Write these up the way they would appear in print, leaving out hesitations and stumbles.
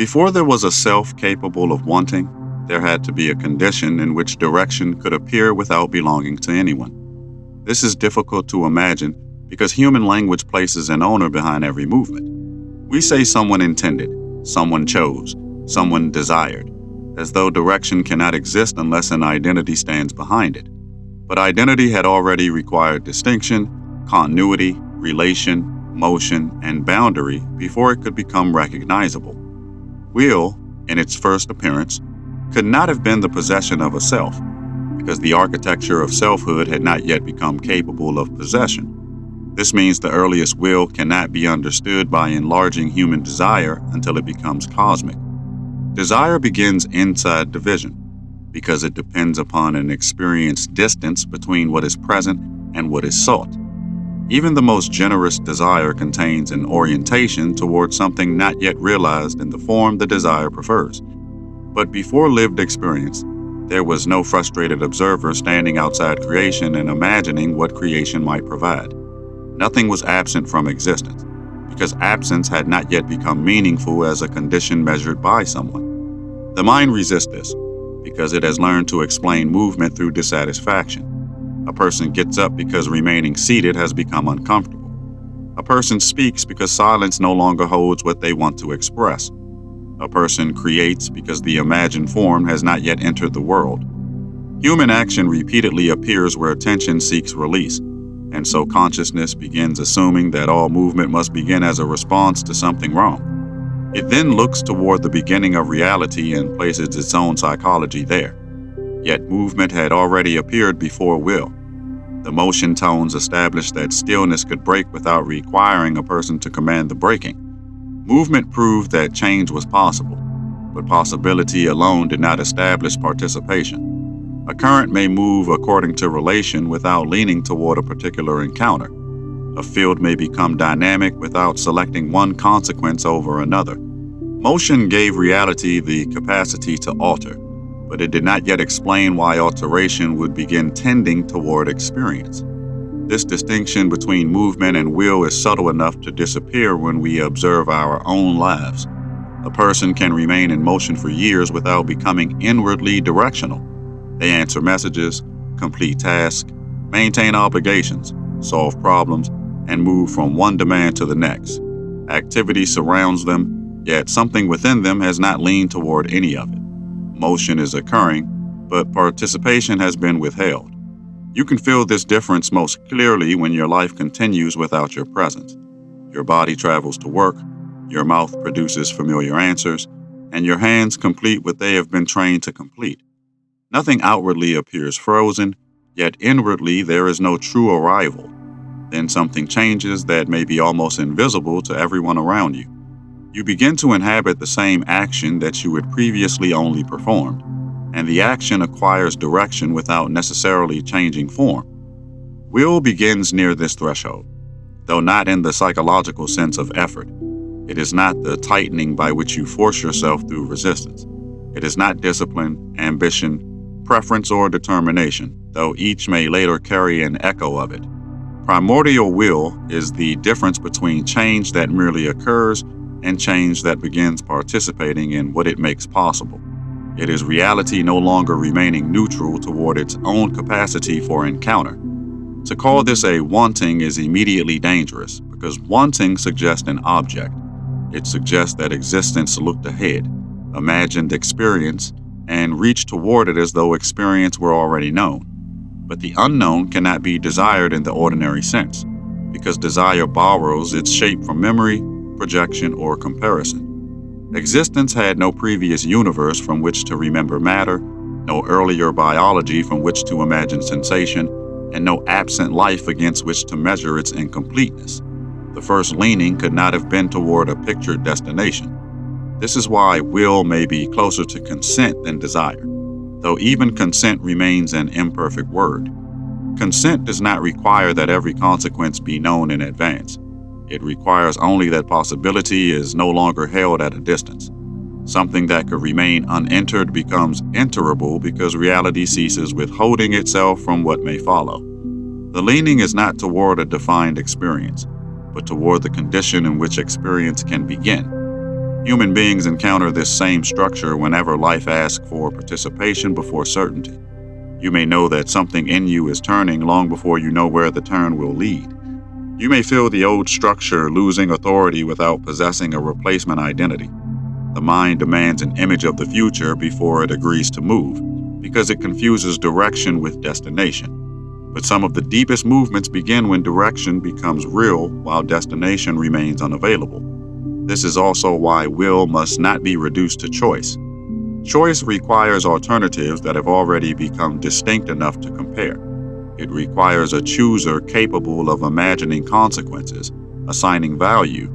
Before there was a self capable of wanting, there had to be a condition in which direction could appear without belonging to anyone. This is difficult to imagine because human language places an owner behind every movement. We say someone intended, someone chose, someone desired, as though direction cannot exist unless an identity stands behind it. But identity had already required distinction, continuity, relation, motion, and boundary before it could become recognizable. Will, in its first appearance, could not have been the possession of a self, because the architecture of selfhood had not yet become capable of possession. This means the earliest will cannot be understood by enlarging human desire until it becomes cosmic. Desire begins inside division, because it depends upon an experienced distance between what is present and what is sought. Even the most generous desire contains an orientation towards something not yet realized in the form the desire prefers. But before lived experience, there was no frustrated observer standing outside creation and imagining what creation might provide. Nothing was absent from existence, because absence had not yet become meaningful as a condition measured by someone. The mind resists this, because it has learned to explain movement through dissatisfaction. A person gets up because remaining seated has become uncomfortable. A person speaks because silence no longer holds what they want to express. A person creates because the imagined form has not yet entered the world. Human action repeatedly appears where attention seeks release, and so consciousness begins assuming that all movement must begin as a response to something wrong. It then looks toward the beginning of reality and places its own psychology there. Yet movement had already appeared before will. The motion tones established that stillness could break without requiring a person to command the breaking. Movement proved that change was possible, but possibility alone did not establish participation. A current may move according to relation without leaning toward a particular encounter. A field may become dynamic without selecting one consequence over another. Motion gave reality the capacity to alter, but it did not yet explain why alteration would begin tending toward experience. This distinction between movement and will is subtle enough to disappear when we observe our own lives. A person can remain in motion for years without becoming inwardly directional. They answer messages, complete tasks, maintain obligations, solve problems, and move from one demand to the next. Activity surrounds them, yet something within them has not leaned toward any of it. Motion is occurring, but participation has been withheld. You can feel this difference most clearly when your life continues without your presence. Your body travels to work, your mouth produces familiar answers, and your hands complete what they have been trained to complete. Nothing outwardly appears frozen, yet inwardly there is no true arrival. Then something changes that may be almost invisible to everyone around you. You begin to inhabit the same action that you had previously only performed, and the action acquires direction without necessarily changing form. Will begins near this threshold, though not in the psychological sense of effort. It is not the tightening by which you force yourself through resistance. It is not discipline, ambition, preference, or determination, though each may later carry an echo of it. Primordial will is the difference between change that merely occurs and change that begins participating in what it makes possible. It is reality no longer remaining neutral toward its own capacity for encounter. To call this a wanting is immediately dangerous, because wanting suggests an object. It suggests that existence looked ahead, imagined experience, and reached toward it as though experience were already known. But the unknown cannot be desired in the ordinary sense, because desire borrows its shape from memory, projection, or comparison. Existence had no previous universe from which to remember matter, no earlier biology from which to imagine sensation, and no absent life against which to measure its incompleteness. The first leaning could not have been toward a pictured destination. This is why will may be closer to consent than desire, though even consent remains an imperfect word. Consent does not require that every consequence be known in advance. It requires only that possibility is no longer held at a distance. Something that could remain unentered becomes enterable because reality ceases withholding itself from what may follow. The leaning is not toward a defined experience, but toward the condition in which experience can begin. Human beings encounter this same structure whenever life asks for participation before certainty. You may know that something in you is turning long before you know where the turn will lead. You may feel the old structure losing authority without possessing a replacement identity. The mind demands an image of the future before it agrees to move, because it confuses direction with destination. But some of the deepest movements begin when direction becomes real while destination remains unavailable. This is also why will must not be reduced to choice. Choice requires alternatives that have already become distinct enough to compare. It requires a chooser capable of imagining consequences, assigning value,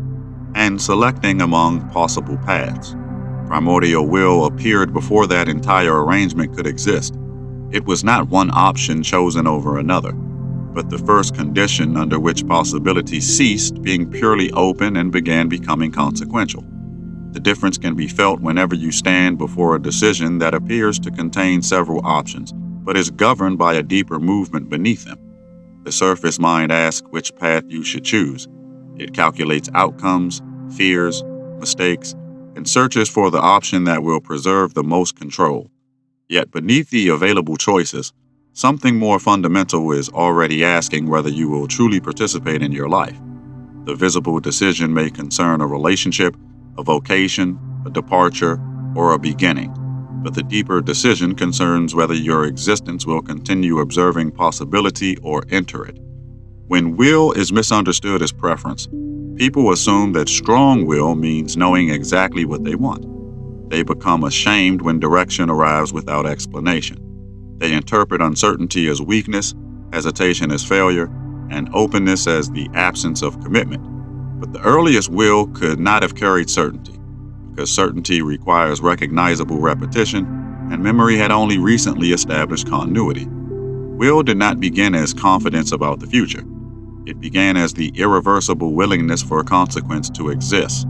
and selecting among possible paths. Primordial will appeared before that entire arrangement could exist. It was not one option chosen over another, but the first condition under which possibility ceased being purely open and began becoming consequential. The difference can be felt whenever you stand before a decision that appears to contain several options, but is governed by a deeper movement beneath them. The surface mind asks which path you should choose. It calculates outcomes, fears, mistakes, and searches for the option that will preserve the most control. Yet beneath the available choices, something more fundamental is already asking whether you will truly participate in your life. The visible decision may concern a relationship, a vocation, a departure, or a beginning. But the deeper decision concerns whether your existence will continue observing possibility or enter it. When will is misunderstood as preference, people assume that strong will means knowing exactly what they want. They become ashamed when direction arrives without explanation. They interpret uncertainty as weakness, hesitation as failure, and openness as the absence of commitment. But the earliest will could not have carried certainty, because certainty requires recognizable repetition, and memory had only recently established continuity. Will did not begin as confidence about the future. It began as the irreversible willingness for a consequence to exist.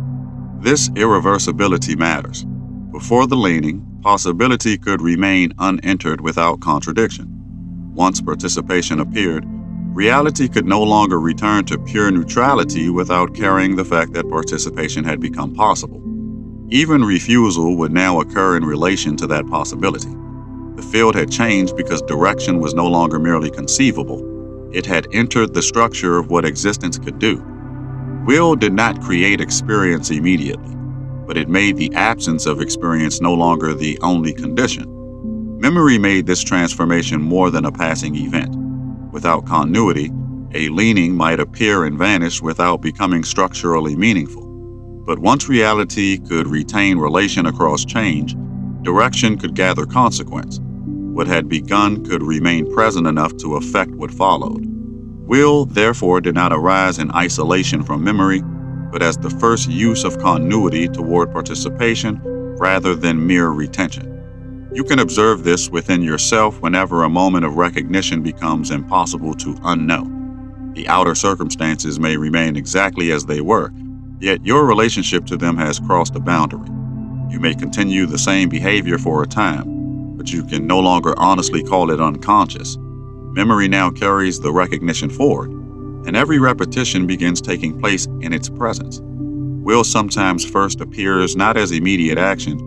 This irreversibility matters. Before the leaning, possibility could remain unentered without contradiction. Once participation appeared, reality could no longer return to pure neutrality without carrying the fact that participation had become possible. Even refusal would now occur in relation to that possibility. The field had changed because direction was no longer merely conceivable. It had entered the structure of what existence could do. Will did not create experience immediately, but it made the absence of experience no longer the only condition. Memory made this transformation more than a passing event. Without continuity, a leaning might appear and vanish without becoming structurally meaningful. But once reality could retain relation across change, direction could gather consequence. What had begun could remain present enough to affect what followed. Will, therefore, did not arise in isolation from memory, but as the first use of continuity toward participation rather than mere retention. You can observe this within yourself whenever a moment of recognition becomes impossible to unknow. The outer circumstances may remain exactly as they were, yet your relationship to them has crossed a boundary. You may continue the same behavior for a time, but you can no longer honestly call it unconscious. Memory now carries the recognition forward, and every repetition begins taking place in its presence. Will sometimes first appears not as immediate action,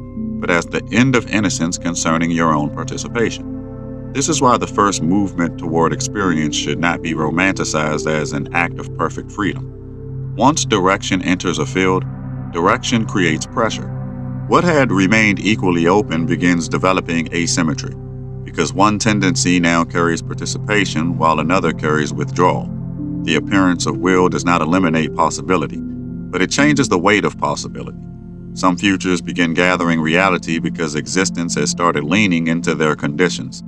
but as the end of innocence concerning your own participation. This is why the first movement toward experience should not be romanticized as an act of perfect freedom. Once direction enters a field, direction creates pressure. What had remained equally open begins developing asymmetry, because one tendency now carries participation while another carries withdrawal. The appearance of will does not eliminate possibility, but it changes the weight of possibility. Some futures begin gathering reality because existence has started leaning into their conditions.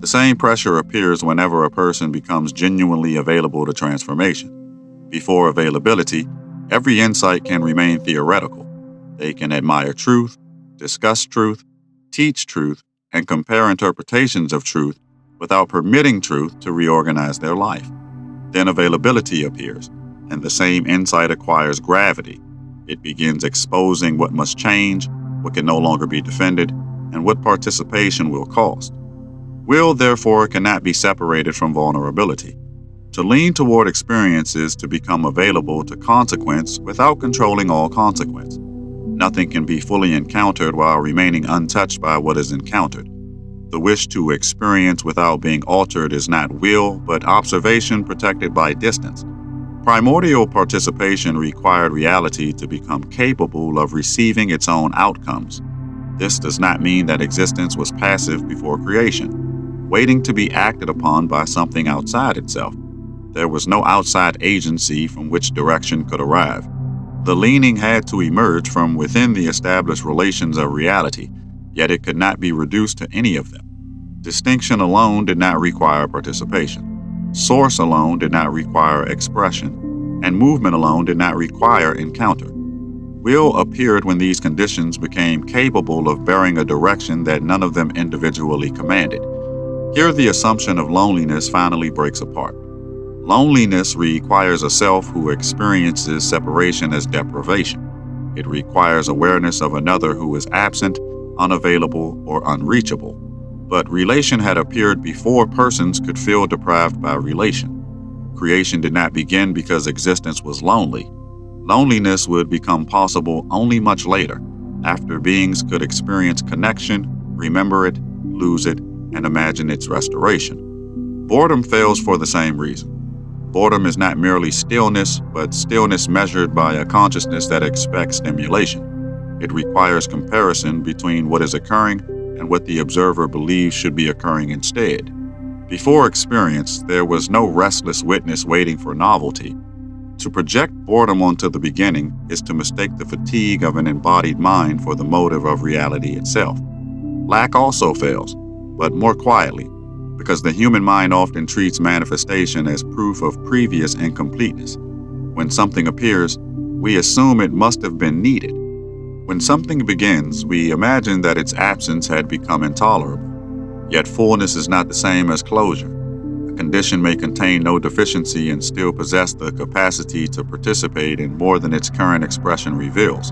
The same pressure appears whenever a person becomes genuinely available to transformation. Before availability, every insight can remain theoretical. They can admire truth, discuss truth, teach truth, and compare interpretations of truth without permitting truth to reorganize their life. Then availability appears, and the same insight acquires gravity. It begins exposing what must change, what can no longer be defended, and what participation will cost. Will, therefore, cannot be separated from vulnerability. To lean toward experience is to become available to consequence without controlling all consequence. Nothing can be fully encountered while remaining untouched by what is encountered. The wish to experience without being altered is not will, but observation protected by distance. Primordial participation required reality to become capable of receiving its own outcomes. This does not mean that existence was passive before creation, waiting to be acted upon by something outside itself. There was no outside agency from which direction could arrive. The leaning had to emerge from within the established relations of reality, yet it could not be reduced to any of them. Distinction alone did not require participation. Source alone did not require expression, and movement alone did not require encounter. Will appeared when these conditions became capable of bearing a direction that none of them individually commanded. Here the assumption of loneliness finally breaks apart. Loneliness requires a self who experiences separation as deprivation. It requires awareness of another who is absent, unavailable, or unreachable. But relation had appeared before persons could feel deprived by relation. Creation did not begin because existence was lonely. Loneliness would become possible only much later, after beings could experience connection, remember it, lose it, and imagine its restoration. Boredom fails for the same reason. Boredom is not merely stillness, but stillness measured by a consciousness that expects stimulation. It requires comparison between what is occurring and what the observer believes should be occurring instead. Before experience, there was no restless witness waiting for novelty. To project boredom onto the beginning is to mistake the fatigue of an embodied mind for the motive of reality itself. Lack also fails, but more quietly, because the human mind often treats manifestation as proof of previous incompleteness. When something appears, we assume it must have been needed. When something begins, we imagine that its absence had become intolerable. Yet fullness is not the same as closure. A condition may contain no deficiency and still possess the capacity to participate in more than its current expression reveals.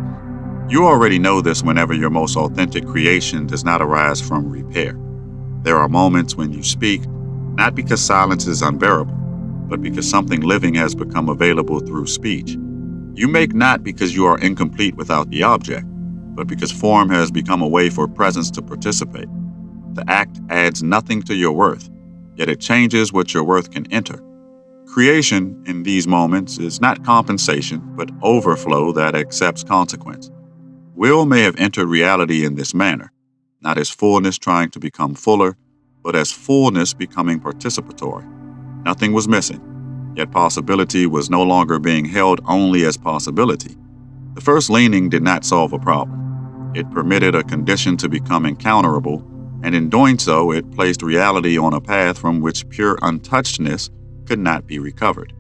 You already know this whenever your most authentic creation does not arise from repair. There are moments when you speak, not because silence is unbearable, but because something living has become available through speech. You make not because you are incomplete without the object, but because form has become a way for presence to participate. The act adds nothing to your worth, yet it changes what your worth can enter. Creation, in these moments, is not compensation, but overflow that accepts consequence. Will may have entered reality in this manner, not as fullness trying to become fuller, but as fullness becoming participatory. Nothing was missing. Yet possibility was no longer being held only as possibility. The first leaning did not solve a problem. It permitted a condition to become encounterable, and in doing so, it placed reality on a path from which pure untouchedness could not be recovered.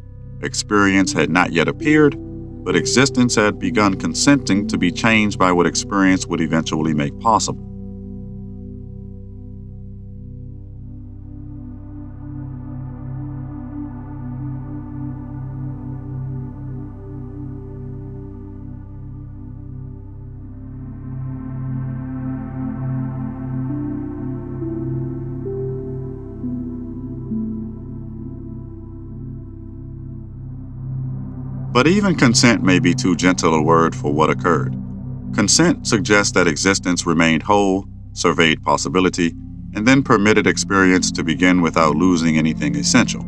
Experience had not yet appeared, but existence had begun consenting to be changed by what experience would eventually make possible. But even consent may be too gentle a word for what occurred. Consent suggests that existence remained whole, surveyed possibility, and then permitted experience to begin without losing anything essential.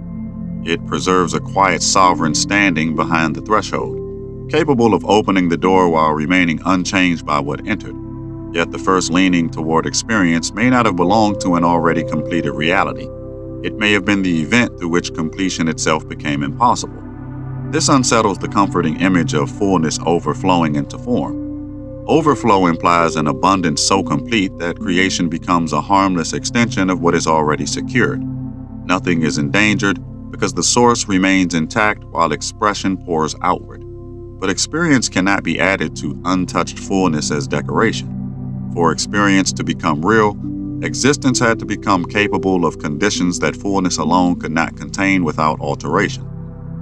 It preserves a quiet sovereign standing behind the threshold, capable of opening the door while remaining unchanged by what entered. Yet the first leaning toward experience may not have belonged to an already completed reality. It may have been the event through which completion itself became impossible. This unsettles the comforting image of fullness overflowing into form. Overflow implies an abundance so complete that creation becomes a harmless extension of what is already secured. Nothing is endangered because the source remains intact while expression pours outward. But experience cannot be added to untouched fullness as decoration. For experience to become real, existence had to become capable of conditions that fullness alone could not contain without alteration.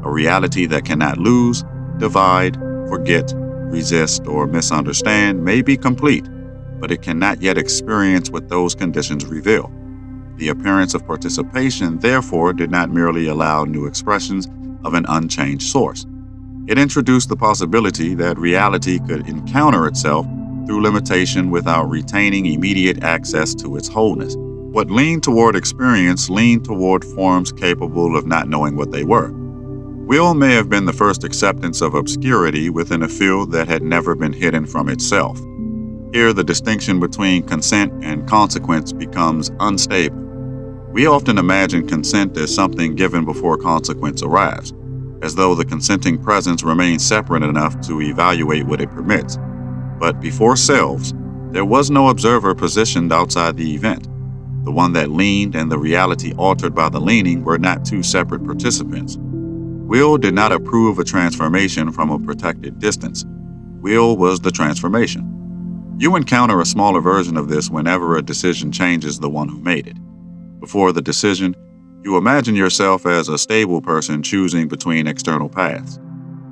A reality that cannot lose, divide, forget, resist, or misunderstand may be complete, but it cannot yet experience what those conditions reveal. The appearance of participation, therefore, did not merely allow new expressions of an unchanged source. It introduced the possibility that reality could encounter itself through limitation without retaining immediate access to its wholeness. What leaned toward experience leaned toward forms capable of not knowing what they were. Will may have been the first acceptance of obscurity within a field that had never been hidden from itself. Here, the distinction between consent and consequence becomes unstable. We often imagine consent as something given before consequence arrives, as though the consenting presence remains separate enough to evaluate what it permits. But before selves, there was no observer positioned outside the event. The one that leaned and the reality altered by the leaning were not two separate participants. Will did not approve a transformation from a protected distance. Will was the transformation. You encounter a smaller version of this whenever a decision changes the one who made it. Before the decision, you imagine yourself as a stable person choosing between external paths.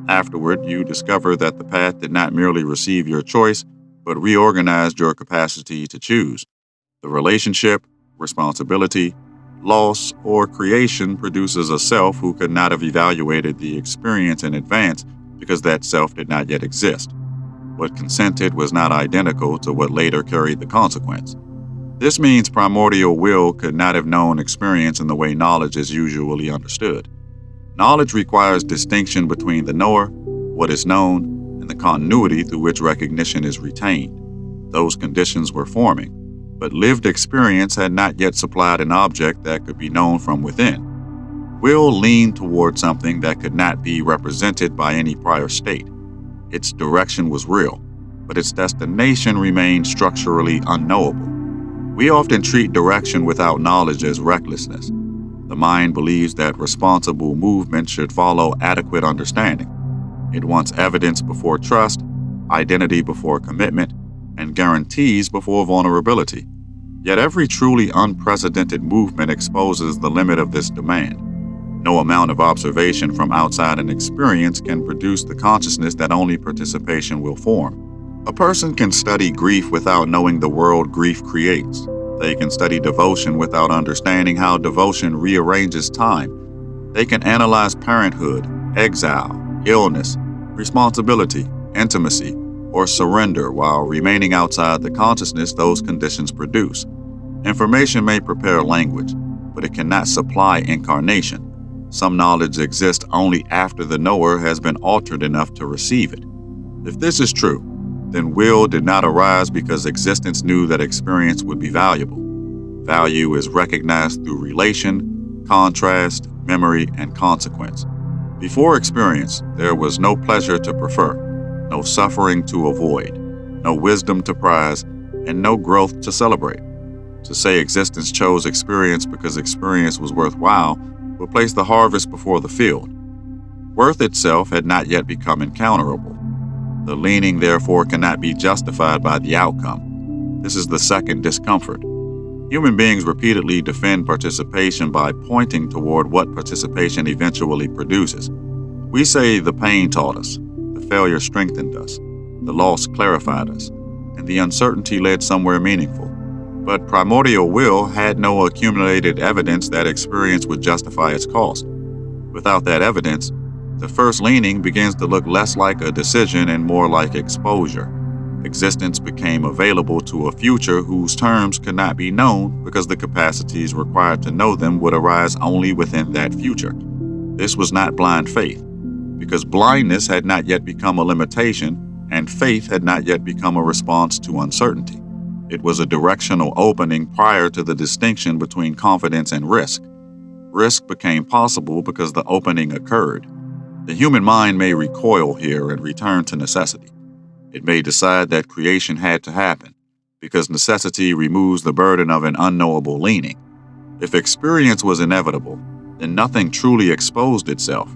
Afterward, you discover that the path did not merely receive your choice, but reorganized your capacity to choose. The relationship, responsibility, loss, or creation produces a self who could not have evaluated the experience in advance because that self did not yet exist. What consented was not identical to what later carried the consequence. This means primordial will could not have known experience in the way knowledge is usually understood. Knowledge requires distinction between the knower, what is known, and the continuity through which recognition is retained. Those conditions were forming, but lived experience had not yet supplied an object that could be known from within. Will leaned toward something that could not be represented by any prior state. Its direction was real, but its destination remained structurally unknowable. We often treat direction without knowledge as recklessness. The mind believes that responsible movement should follow adequate understanding. It wants evidence before trust, identity before commitment, and guarantees before vulnerability. Yet every truly unprecedented movement exposes the limit of this demand. No amount of observation from outside an experience can produce the consciousness that only participation will form. A person can study grief without knowing the world grief creates. They can study devotion without understanding how devotion rearranges time. They can analyze parenthood, exile, illness, responsibility, intimacy, or surrender while remaining outside the consciousness those conditions produce. Information may prepare language, but it cannot supply incarnation. Some knowledge exists only after the knower has been altered enough to receive it. If this is true, then will did not arise because existence knew that experience would be valuable. Value is recognized through relation, contrast, memory, and consequence. Before experience, there was no pleasure to prefer, no suffering to avoid, no wisdom to prize, and no growth to celebrate. To say existence chose experience because experience was worthwhile would place the harvest before the field. Worth itself had not yet become encounterable. The leaning, therefore, cannot be justified by the outcome. This is the second discomfort. Human beings repeatedly defend participation by pointing toward what participation eventually produces. We say the pain taught us, the failure strengthened us, the loss clarified us, and the uncertainty led somewhere meaningful. But primordial will had no accumulated evidence that experience would justify its cost. Without that evidence, the first leaning begins to look less like a decision and more like exposure. Existence became available to a future whose terms could not be known because the capacities required to know them would arise only within that future. This was not blind faith, because blindness had not yet become a limitation and faith had not yet become a response to uncertainty. It was a directional opening prior to the distinction between confidence and risk. Risk became possible because the opening occurred. The human mind may recoil here and return to necessity. It may decide that creation had to happen, because necessity removes the burden of an unknowable leaning. If experience was inevitable, then nothing truly exposed itself.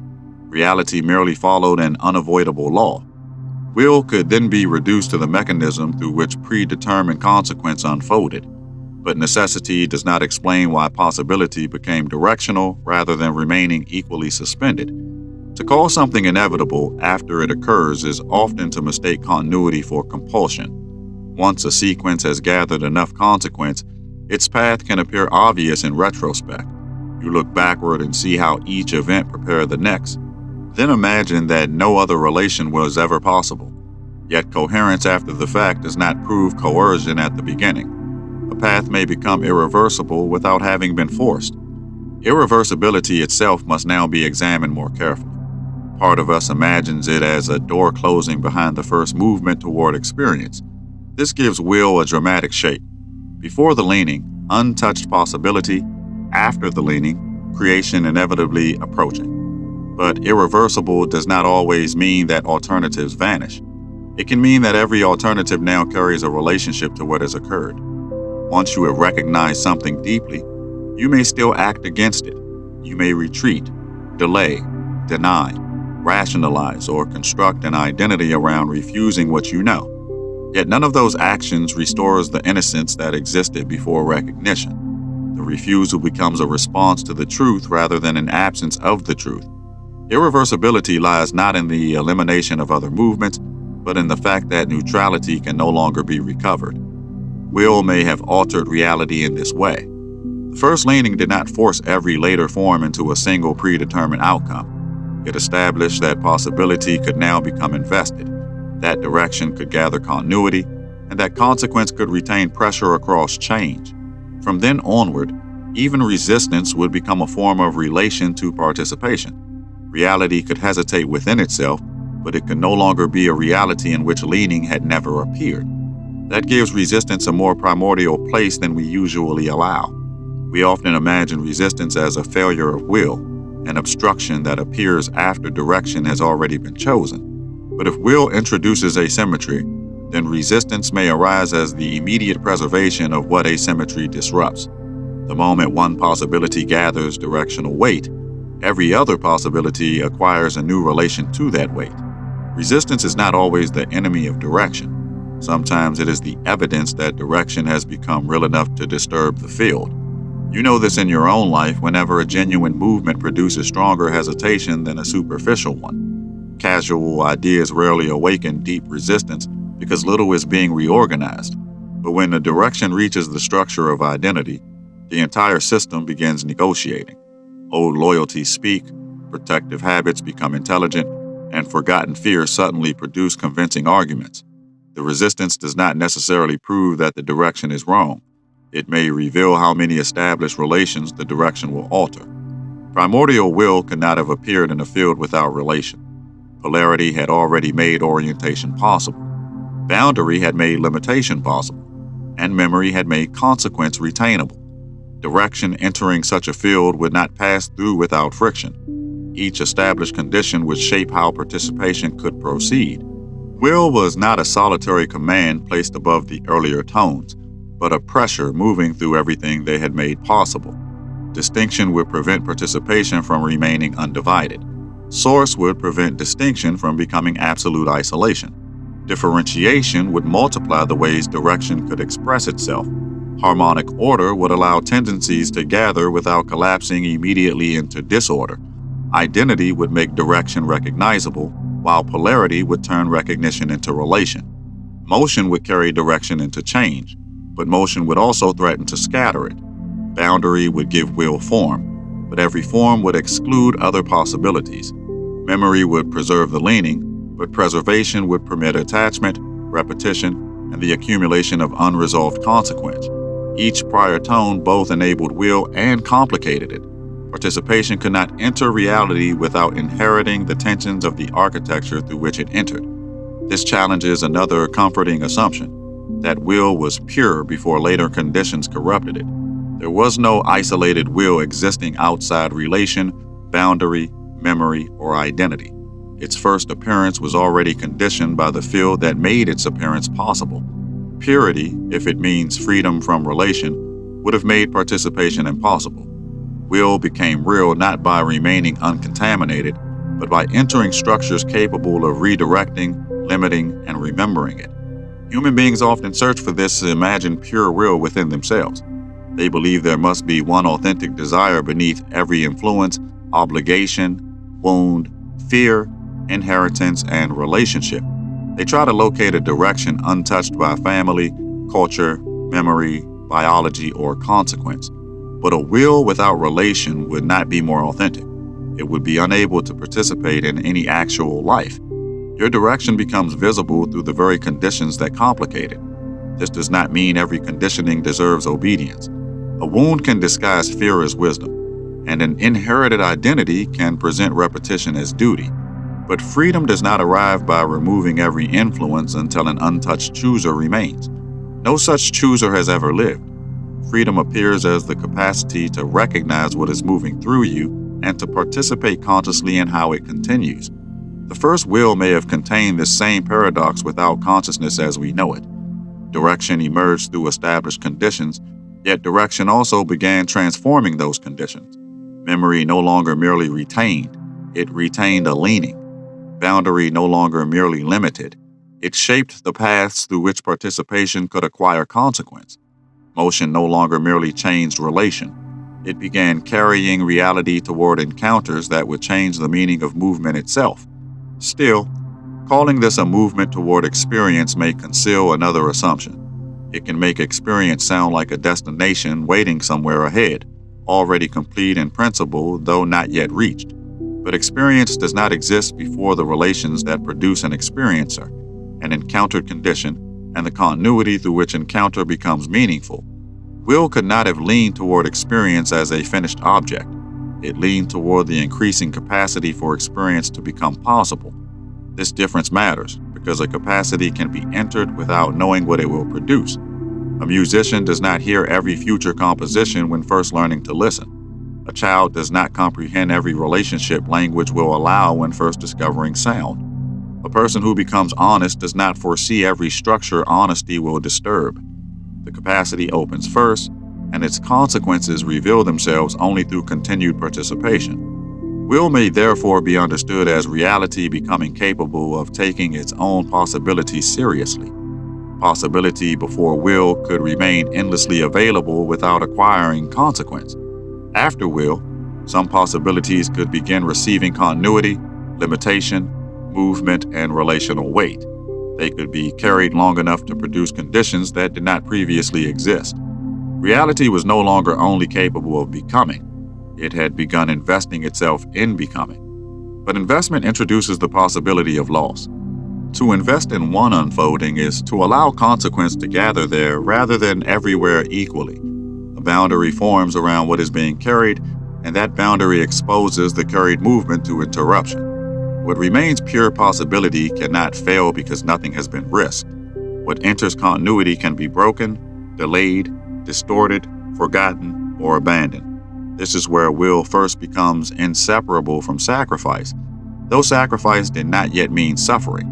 Reality merely followed an unavoidable law. Will could then be reduced to the mechanism through which predetermined consequence unfolded, but necessity does not explain why possibility became directional rather than remaining equally suspended. To call something inevitable after it occurs is often to mistake continuity for compulsion. Once a sequence has gathered enough consequence, its path can appear obvious in retrospect. You look backward and see how each event prepared the next. Then imagine that no other relation was ever possible. Yet coherence after the fact does not prove coercion at the beginning. A path may become irreversible without having been forced. Irreversibility itself must now be examined more carefully. Part of us imagines it as a door closing behind the first movement toward experience. This gives will a dramatic shape. Before the leaning, untouched possibility; after the leaning, creation inevitably approaching. But irreversible does not always mean that alternatives vanish. It can mean that every alternative now carries a relationship to what has occurred. Once you have recognized something deeply, you may still act against it. You may retreat, delay, deny, rationalize, or construct an identity around refusing what you know. Yet none of those actions restores the innocence that existed before recognition. The refusal becomes a response to the truth rather than an absence of the truth. Irreversibility lies not in the elimination of other movements, but in the fact that neutrality can no longer be recovered. Will may have altered reality in this way. The first leaning did not force every later form into a single predetermined outcome. It established that possibility could now become invested, that direction could gather continuity, and that consequence could retain pressure across change. From then onward, even resistance would become a form of relation to participation. Reality could hesitate within itself, but it could no longer be a reality in which leaning had never appeared. That gives resistance a more primordial place than we usually allow. We often imagine resistance as a failure of will, an obstruction that appears after direction has already been chosen. But if will introduces asymmetry, then resistance may arise as the immediate preservation of what asymmetry disrupts. The moment one possibility gathers directional weight, every other possibility acquires a new relation to that weight. Resistance is not always the enemy of direction. Sometimes it is the evidence that direction has become real enough to disturb the field. You know this in your own life whenever a genuine movement produces stronger hesitation than a superficial one. Casual ideas rarely awaken deep resistance because little is being reorganized. But when the direction reaches the structure of identity, the entire system begins negotiating. Old loyalties speak, protective habits become intelligent, and forgotten fears suddenly produce convincing arguments. The resistance does not necessarily prove that the direction is wrong. It may reveal how many established relations the direction will alter. Primordial will could not have appeared in a field without relation. Polarity had already made orientation possible. Boundary had made limitation possible. And memory had made consequence retainable. Direction entering such a field would not pass through without friction. Each established condition would shape how participation could proceed. Will was not a solitary command placed above the earlier tones, but a pressure moving through everything they had made possible. Distinction would prevent participation from remaining undivided. Source would prevent distinction from becoming absolute isolation. Differentiation would multiply the ways direction could express itself. Harmonic order would allow tendencies to gather without collapsing immediately into disorder. Identity would make direction recognizable, while polarity would turn recognition into relation. Motion would carry direction into change, but motion would also threaten to scatter it. Boundary would give will form, but every form would exclude other possibilities. Memory would preserve the leaning, but preservation would permit attachment, repetition, and the accumulation of unresolved consequence. Each prior tone both enabled will and complicated it. Participation could not enter reality without inheriting the tensions of the architecture through which it entered. This challenges another comforting assumption, that will was pure before later conditions corrupted it. There was no isolated will existing outside relation, boundary, memory, or identity. Its first appearance was already conditioned by the field that made its appearance possible. Purity, if it means freedom from relation, would have made participation impossible. Will became real not by remaining uncontaminated, but by entering structures capable of redirecting, limiting, and remembering it. Human beings often search for this imagined pure will within themselves. They believe there must be one authentic desire beneath every influence, obligation, wound, fear, inheritance, and relationship. They try to locate a direction untouched by family, culture, memory, biology, or consequence. But a will without relation would not be more authentic. It would be unable to participate in any actual life. Your direction becomes visible through the very conditions that complicate it. This does not mean every conditioning deserves obedience. A wound can disguise fear as wisdom, and an inherited identity can present repetition as duty. But freedom does not arrive by removing every influence until an untouched chooser remains. No such chooser has ever lived. Freedom appears as the capacity to recognize what is moving through you and to participate consciously in how it continues. The first will may have contained this same paradox without consciousness as we know it. Direction emerged through established conditions, yet direction also began transforming those conditions. Memory no longer merely retained, it retained a leaning. Boundary no longer merely limited, it shaped the paths through which participation could acquire consequence. Motion no longer merely changed relation. It began carrying reality toward encounters that would change the meaning of movement itself. Still, calling this a movement toward experience may conceal another assumption. It can make experience sound like a destination waiting somewhere ahead, already complete in principle, though not yet reached. But experience does not exist before the relations that produce an experiencer, an encountered condition, and the continuity through which encounter becomes meaningful. Will could not have leaned toward experience as a finished object. It leaned toward the increasing capacity for experience to become possible. This difference matters because a capacity can be entered without knowing what it will produce. A musician does not hear every future composition when first learning to listen. A child does not comprehend every relationship language will allow when first discovering sound. A person who becomes honest does not foresee every structure honesty will disturb. The capacity opens first, and its consequences reveal themselves only through continued participation. Will may therefore be understood as reality becoming capable of taking its own possibilities seriously. Possibility before will could remain endlessly available without acquiring consequence. After will, some possibilities could begin receiving continuity, limitation, movement, and relational weight. They could be carried long enough to produce conditions that did not previously exist. Reality was no longer only capable of becoming, it had begun investing itself in becoming. But investment introduces the possibility of loss. To invest in one unfolding is to allow consequence to gather there rather than everywhere equally. A boundary forms around what is being carried, and that boundary exposes the carried movement to interruption. What remains pure possibility cannot fail because nothing has been risked. What enters continuity can be broken, delayed, distorted, forgotten, or abandoned. This is where will first becomes inseparable from sacrifice, though sacrifice did not yet mean suffering.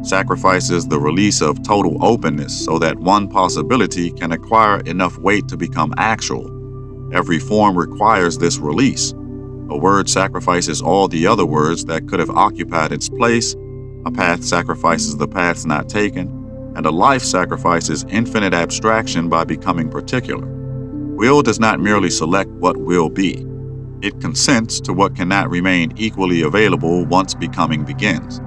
Sacrifice is the release of total openness so that one possibility can acquire enough weight to become actual. Every form requires this release. A word sacrifices all the other words that could have occupied its place. A path sacrifices the paths not taken, and a life sacrifices infinite abstraction by becoming particular. Will does not merely select what will be. It consents to what cannot remain equally available once becoming begins.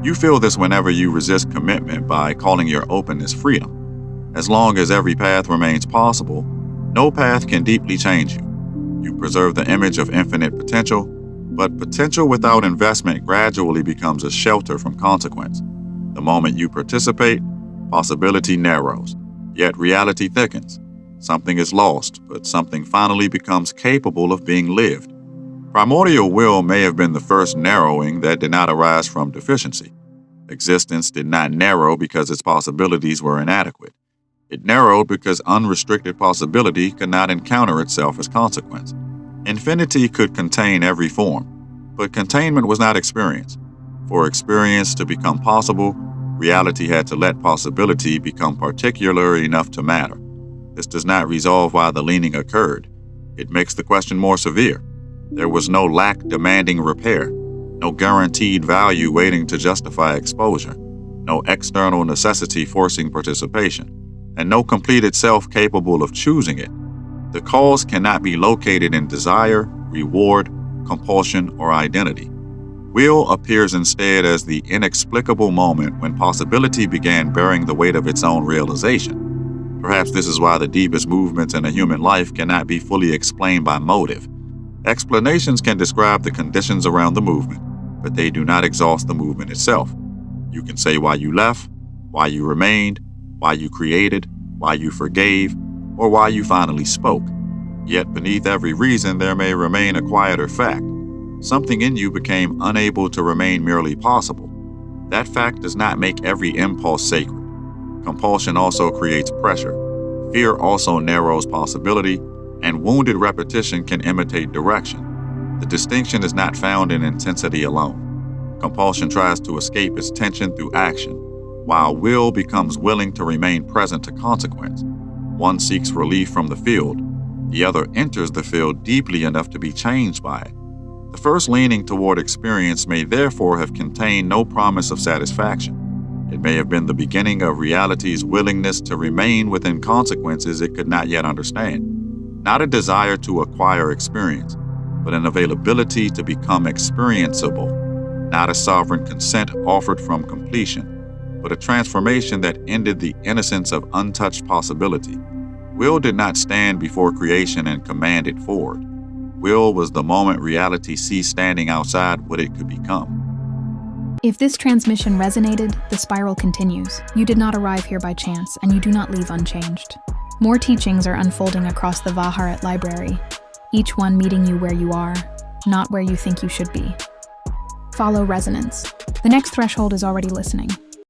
You feel this whenever you resist commitment by calling your openness freedom. As long as every path remains possible, no path can deeply change you. You preserve the image of infinite potential, but potential without investment gradually becomes a shelter from consequence. The moment you participate, possibility narrows, yet reality thickens. Something is lost, but something finally becomes capable of being lived. Primordial will may have been the first narrowing that did not arise from deficiency. Existence did not narrow because its possibilities were inadequate. It narrowed because unrestricted possibility could not encounter itself as consequence. Infinity could contain every form, but containment was not experience. For experience to become possible, reality had to let possibility become particular enough to matter. This does not resolve why the leaning occurred. It makes the question more severe. There was no lack demanding repair, no guaranteed value waiting to justify exposure, no external necessity forcing participation, and no completed self capable of choosing it. The cause cannot be located in desire, reward, compulsion, or identity. Will appears instead as the inexplicable moment when possibility began bearing the weight of its own realization. Perhaps this is why the deepest movements in a human life cannot be fully explained by motive. Explanations can describe the conditions around the movement, but they do not exhaust the movement itself. You can say why you left, why you remained, why you created, why you forgave, or why you finally spoke. Yet beneath every reason there may remain a quieter fact. Something in you became unable to remain merely possible. That fact does not make every impulse sacred. Compulsion also creates pressure. Fear also narrows possibility, and wounded repetition can imitate direction. The distinction is not found in intensity alone. Compulsion tries to escape its tension through action, while will becomes willing to remain present to consequence. One seeks relief from the field. The other enters the field deeply enough to be changed by it. The first leaning toward experience may therefore have contained no promise of satisfaction. It may have been the beginning of reality's willingness to remain within consequences it could not yet understand. Not a desire to acquire experience, but an availability to become experienceable. Not a sovereign consent offered from completion, but a transformation that ended the innocence of untouched possibility. Will did not stand before creation and command it forward. Will was the moment reality ceased standing outside what it could become. If this transmission resonated, the spiral continues. You did not arrive here by chance, and you do not leave unchanged. More teachings are unfolding across the Haret library, each one meeting you where you are, not where you think you should be. Follow resonance. The next threshold is already listening.